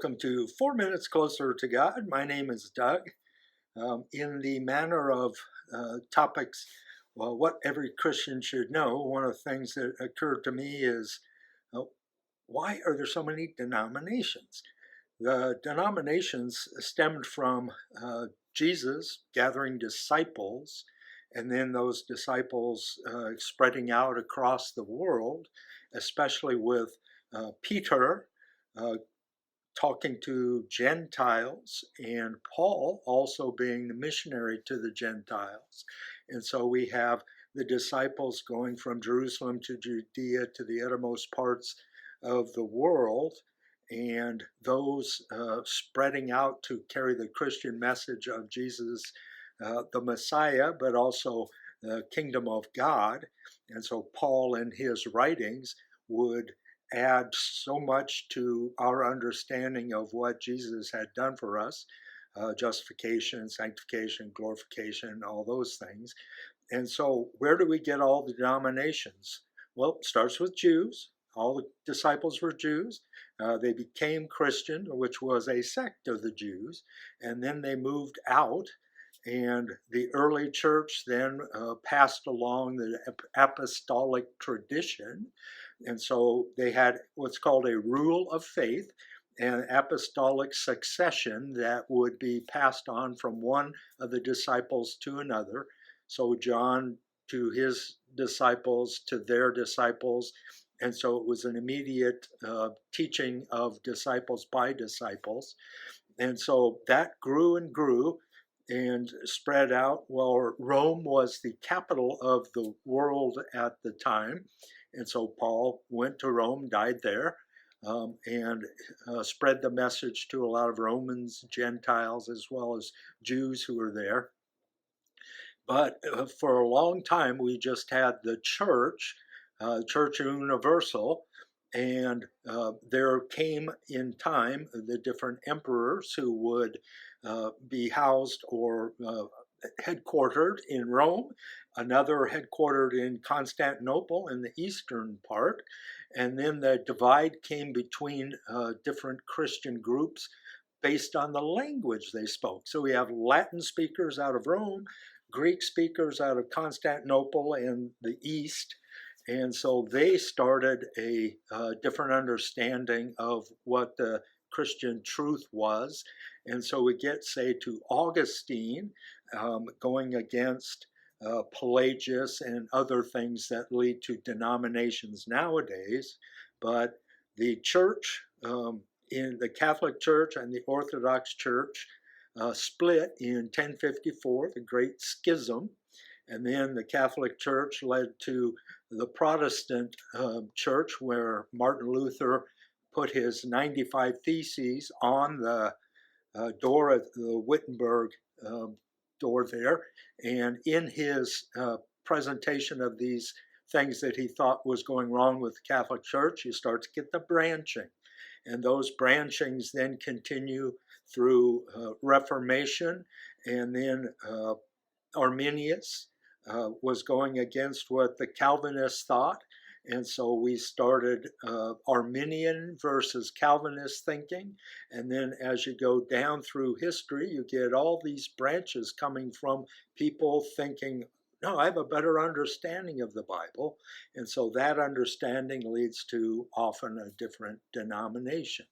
Welcome to 4 Minutes Closer to God. My name is Doug. In the manner of topics, well, what every Christian should know, one of the things that occurred to me is uh, why are there so many denominations? The denominations stemmed from Jesus gathering disciples, and then those disciples spreading out across the world, especially with Peter uh, talking to Gentiles and Paul also being the missionary to the Gentiles. And so we have the disciples going from Jerusalem to Judea to the uttermost parts of the world, and those spreading out to carry the Christian message of Jesus, the Messiah, but also the kingdom of God. And so Paul in his writings would add so much to our understanding of what Jesus had done for us, justification, sanctification, glorification, all those things. And so where do we get all the denominations? Well, it starts with Jews. All the disciples were Jews. They became Christian, which was a sect of the Jews, and then they moved out. And the early church then passed along the apostolic tradition. And so they had what's called a rule of faith and apostolic succession that would be passed on from one of the disciples to another. So John to his disciples, to their disciples. And so it was an immediate teaching of disciples by disciples. And so that grew and grew and spread out. Well, Rome was the capital of the world at the time. And so Paul went to Rome, died there, and spread the message to a lot of Romans, Gentiles, as well as Jews who were there. But for a long time, we just had the church, Church Universal, and there came in time the different emperors who would be housed or headquartered in Rome, another headquartered in Constantinople in the eastern part, and then the divide came between different Christian groups based on the language they spoke. So we have Latin speakers out of Rome, Greek speakers out of Constantinople and the East, and so they started a different understanding of what the Christian truth was. And so we get, say, to Augustine going against Pelagius and other things that lead to denominations nowadays. But the church, in the Catholic Church and the Orthodox Church, split in 1054, the Great Schism. And then the Catholic Church led to the Protestant Church, where Martin Luther put his 95 Theses on the door of the Wittenberg door there. And in his presentation of these things that he thought was going wrong with the Catholic Church, you start to get the branching. And those branchings then continue through Reformation, and then Arminius was going against what the Calvinists thought. And so we started Arminian versus Calvinist thinking. And then as you go down through history, you get all these branches coming from people thinking, no, I have a better understanding of the Bible. And so that understanding leads to often a different denomination.